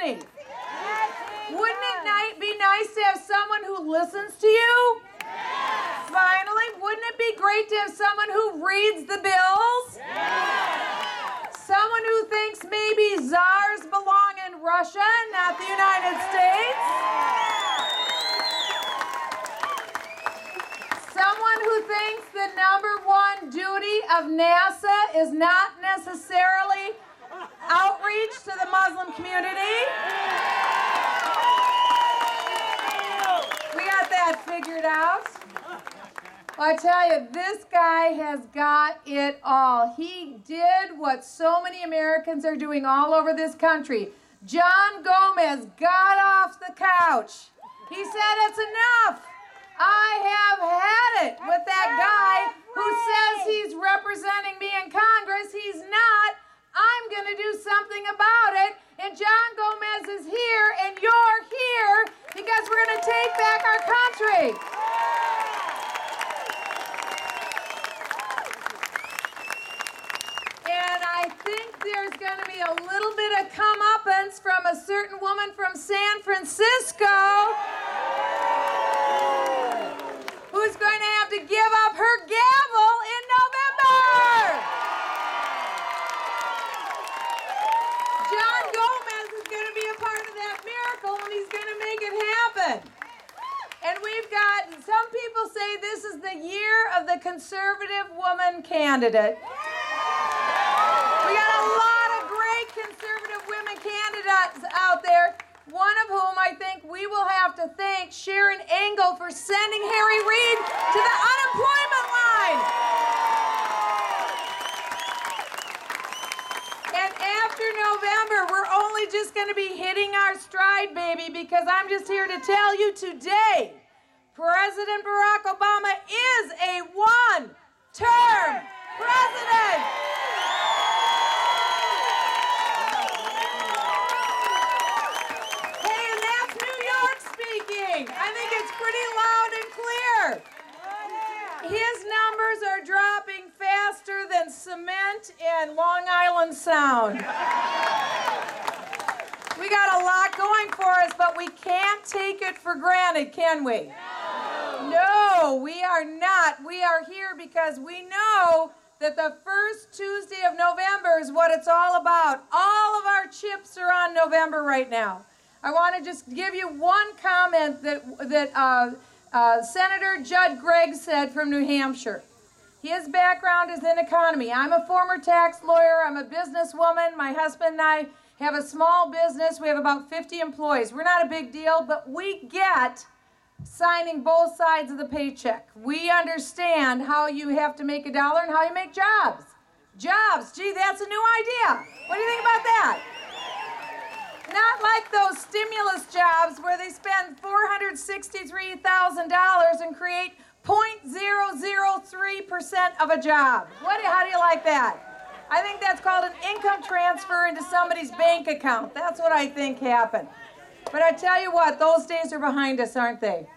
he? Wouldn't it be nice to have someone who listens to you? Yes. Finally, wouldn't it be great to have someone who reads the bills? Yes. Someone who thinks maybe czars belong in Russia, not the United States? Someone who thinks the #1 duty of NASA is not necessarily outreach to the Muslim community? We got that figured out. Well, I tell you, this guy has got it all. He did what so many Americans are doing all over this country. John Gomez got off the couch. He said, it's enough. I have had it with that guy who says he's representing me in Congress. He's not. I'm going to do something about it. And John Gomez is here, and you're here because we're going to take back our country. And I think there's going to be a little bit of comeuppance from a certain woman from San Francisco who's going to have to give up her gavel in November. John Gomez is going to be a part of that miracle, and he's going to make it happen. And we've got, some people say this is the year of the conservative woman candidate. We got a lot of great conservative women candidates out there, one of whom I think we will have to thank Sharon Engel for sending Harry Reid to the unemployment line. And after November, we're only just going to be hitting our stride, baby, because I'm just here to tell you today, President Barack Obama is a one-term president. Hey, and that's New York speaking. I think it's pretty loud and clear. His numbers are dropping faster than cement in Long Island Sound. We got a lot going for us, but we can't take it for granted, can we? No, we are not. We are here because we know that the first Tuesday of November is what it's all about. All of our chips are on November right now. I want to just give you one comment that Senator Judd Gregg said from New Hampshire. His background is in economy. I'm a former tax lawyer. I'm a businesswoman. My husband and I have a small business. We have about 50 employees. We're not a big deal, but we get signing both sides of the paycheck. We understand how you have to make a dollar and how you make jobs. Jobs, gee, that's a new idea. What do you think about that? Not like those stimulus jobs where they spend $463,000 and create 0.003% of a job. How do you like that? I think that's called an income transfer into somebody's bank account. That's what I think happened. But I tell you what, those days are behind us, aren't they?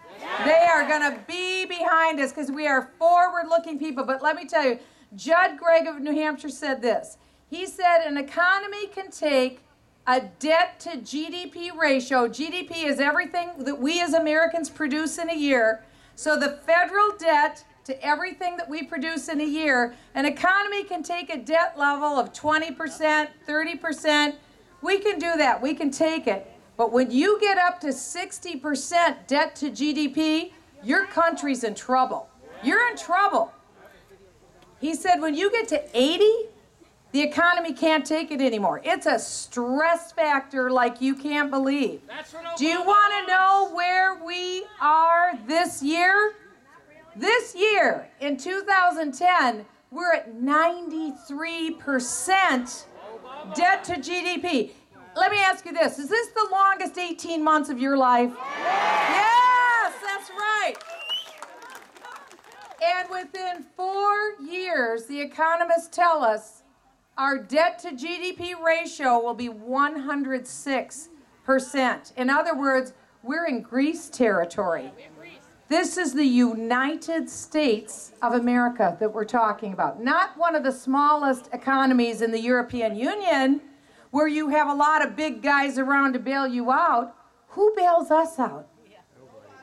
They are going to be behind us because we are forward-looking people. But let me tell you, Judd Gregg of New Hampshire said this. He said an economy can take a debt-to-GDP ratio. GDP is everything that we as Americans produce in a year. So the federal debt to everything that we produce in a year, an economy can take a debt level of 20%, 30%. We can do that. We can take it. But when you get up to 60% debt to GDP, your country's in trouble. You're in trouble. He said when you get to 80, the economy can't take it anymore. It's a stress factor like you can't believe. Do you want to know where we are this year? This year, in 2010, we're at 93% debt to GDP. Let me ask you this. Is this the longest 18 months of your life? Yes, that's right. And within 4 years, the economists tell us our debt to GDP ratio will be 106%. In other words, we're in Greece territory. This is the United States of America that we're talking about. Not one of the smallest economies in the European Union. where you have a lot of big guys around to bail you out, who bails us out?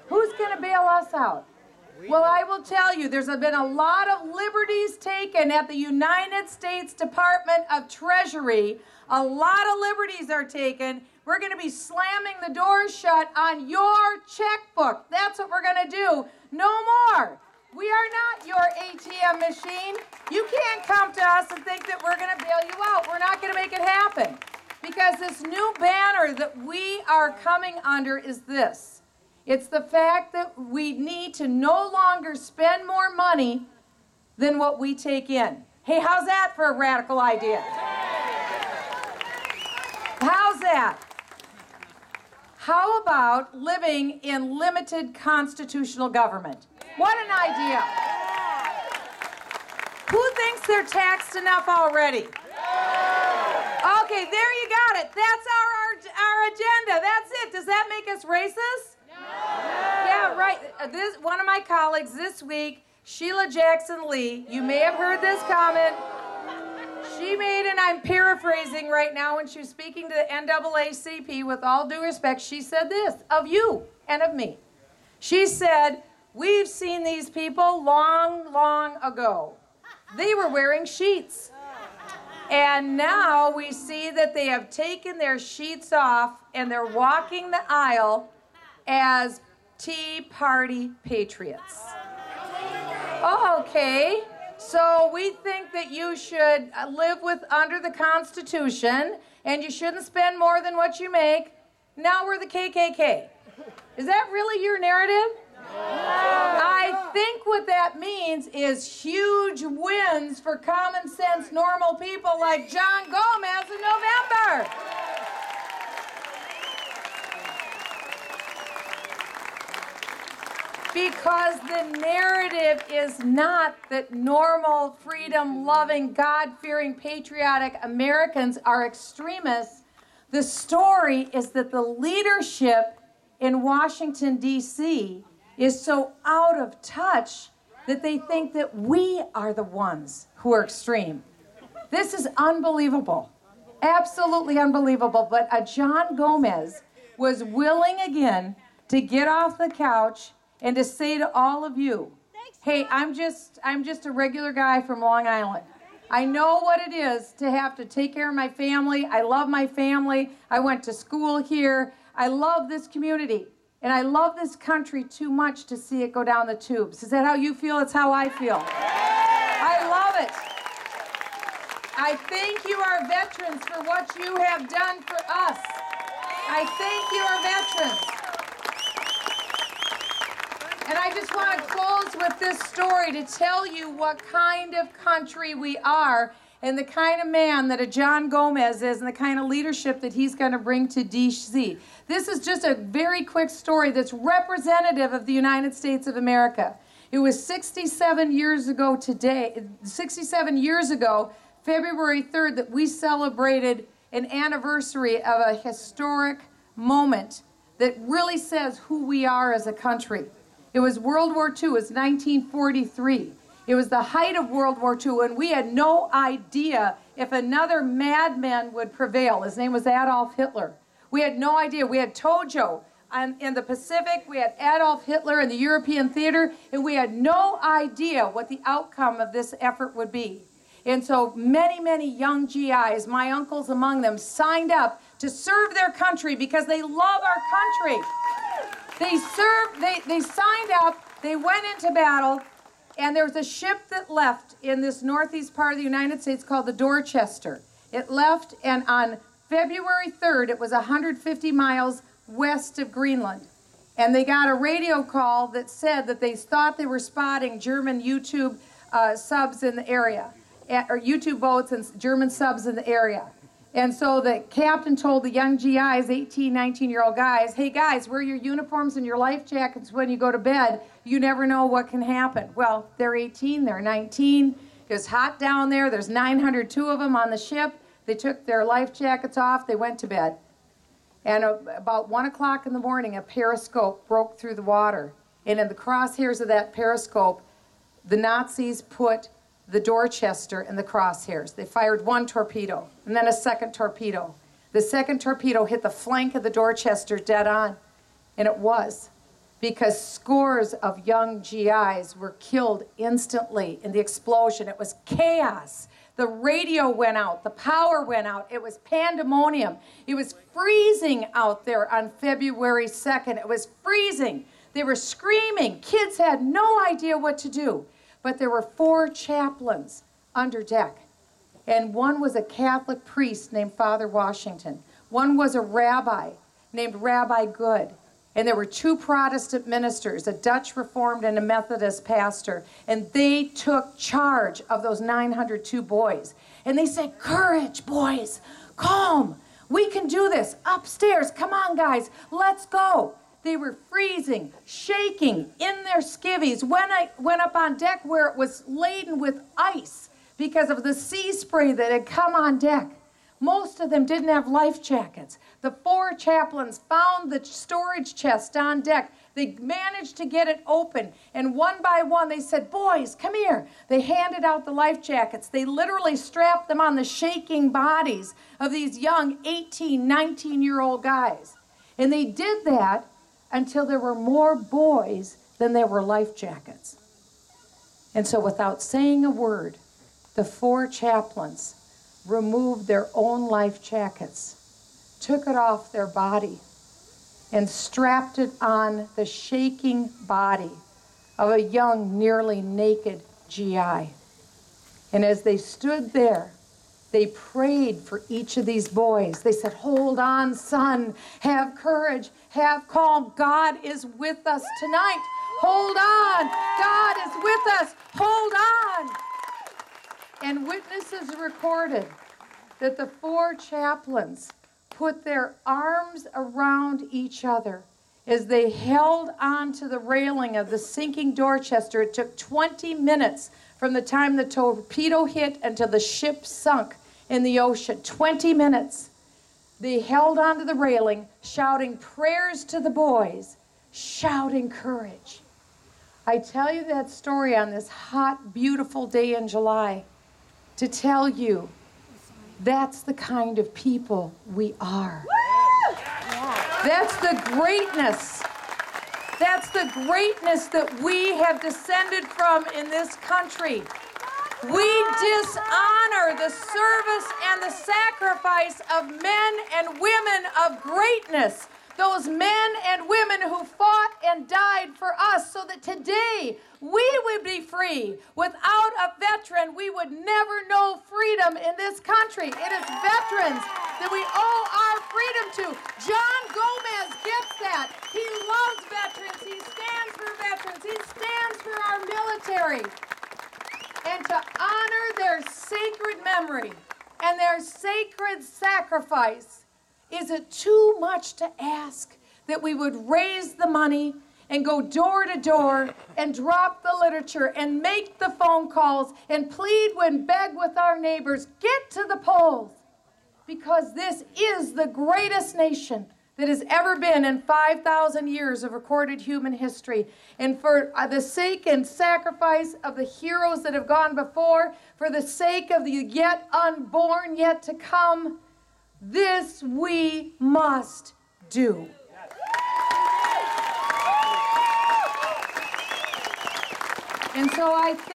Who's going to bail us out? Well, I will tell you, there's been a lot of liberties taken at the United States Department of Treasury. A lot of liberties are taken. We're going to be slamming the doors shut on your checkbook. That's what we're going to do. No more. We are not your ATM machine. You can't come to us and think that we're going to bail you out. We're not going to make it happen. Because this new banner that we are coming under is this. It's the fact that we need to no longer spend more money than what we take in. Hey, how's that for a radical idea? How's that? How about living in limited constitutional government? What an idea. Who thinks they're taxed enough already? Okay, there you got it. That's our agenda. That's it. Does that make us racist? Yeah, right. One of my colleagues this week, Sheila Jackson Lee, you may have heard this comment. She made, and I'm paraphrasing right now, when she was speaking to the NAACP, with all due respect, she said this, of you and of me. She said, we've seen these people long, long ago. They were wearing sheets. And now we see that they have taken their sheets off and they're walking the aisle as Tea Party patriots. Oh, okay. So we think that you should live under the Constitution and you shouldn't spend more than what you make. Now we're the KKK. Is that really your narrative? I think what that means is huge wins for common sense, normal people like John Gomez in November. Because the narrative is not that normal, freedom-loving, God-fearing, patriotic Americans are extremists. The story is that the leadership in Washington, D.C. is so out of touch that they think that we are the ones who are extreme. This is unbelievable. Absolutely unbelievable. But John Gomez was willing again to get off the couch and to say to all of you, hey, I'm just a regular guy from Long Island. I know what it is to have to take care of my family. I love my family. I went to school here. I love this community. And I love this country too much to see it go down the tubes. Is that how you feel? It's how I feel. I love it. I thank you, our veterans, for what you have done for us. I thank you, our veterans. And I just want to close with this story to tell you what kind of country we are and the kind of man that a John Gomez is and the kind of leadership that he's going to bring to D.C. This is just a very quick story that's representative of the United States of America. It was 67 years ago today, 67 years ago, February 3rd, that we celebrated an anniversary of a historic moment that really says who we are as a country. It was World War II. It was 1943. It was the height of World War II, and we had no idea if another madman would prevail. His name was Adolf Hitler. We had no idea. We had Tojo in the Pacific. We had Adolf Hitler in the European theater, and we had no idea what the outcome of this effort would be. And so many, many young GIs, my uncles among them, signed up to serve their country because they love our country. They signed up, they went into battle, and there was a ship that left in this northeast part of the United States called the Dorchester. It left, and on February 3rd, it was 150 miles west of Greenland. And they got a radio call that said that they thought they were spotting German U-2 subs in the area, or U-2 boats and German subs in the area. And so the captain told the young GIs, 18, 19-year-old guys, hey guys, wear your uniforms and your life jackets when you go to bed. You never know what can happen. Well, they're 18, they're 19. It was hot down there. There's 902 of them on the ship. They took their life jackets off. They went to bed. And about 1 o'clock in the morning, a periscope broke through the water. And in the crosshairs of that periscope, the Nazis put the Dorchester and the Crosshairs. They fired one torpedo and then a second torpedo. The second torpedo hit the flank of the Dorchester dead on, and it was, because scores of young GIs were killed instantly in the explosion. It was chaos. The radio went out, the power went out, it was pandemonium. It was freezing out there on February 2nd. It was freezing. They were screaming. Kids had no idea what to do. But there were 4 chaplains under deck. And one was a Catholic priest named Father Washington. One was a rabbi named Rabbi Good. And there were 2 Protestant ministers, a Dutch Reformed and a Methodist pastor. And they took charge of those 902 boys. And they said, "Courage, boys, calm. We can do this. Upstairs, come on, guys, let's go." They were freezing, shaking in their skivvies. When I went up on deck where it was laden with ice because of the sea spray that had come on deck, most of them didn't have life jackets. The 4 chaplains found the storage chest on deck. They managed to get it open, and one by one they said, "Boys, come here." They handed out the life jackets. They literally strapped them on the shaking bodies of these young 18, 19-year-old guys. And they did that until there were more boys than there were life jackets. And so without saying a word, the 4 chaplains removed their own life jackets, took it off their body, and strapped it on the shaking body of a young, nearly naked GI. And as they stood there, they prayed for each of these boys. They said, "Hold on, son. Have courage. Have calm. God is with us tonight. Hold on. God is with us. Hold on." And witnesses recorded that the 4 chaplains put their arms around each other as they held onto the railing of the sinking Dorchester. It took 20 minutes from the time the torpedo hit until the ship sunk in the ocean. 20 minutes. They held onto the railing, shouting prayers to the boys, shouting courage. I tell you that story on this hot, beautiful day in July to tell you that's the kind of people we are. That's the greatness. That's the greatness that we have descended from in this country. We dishonor the service and the sacrifice of men and women of greatness. Those men and women who fought and died for us so that today we would be free. Without a veteran, we would never know freedom in this country. It is veterans that we owe our freedom to. John Gomez gets that. He loves veterans. He stands for veterans. He stands for our military. And to honor their sacred memory and their sacred sacrifice, is it too much to ask that we would raise the money and go door to door and drop the literature and make the phone calls and plead and beg with our neighbors, get to the polls? Because this is the greatest nation that has ever been in 5,000 years of recorded human history. And for the sake and sacrifice of the heroes that have gone before, for the sake of the yet unborn, yet to come, this we must do. And so I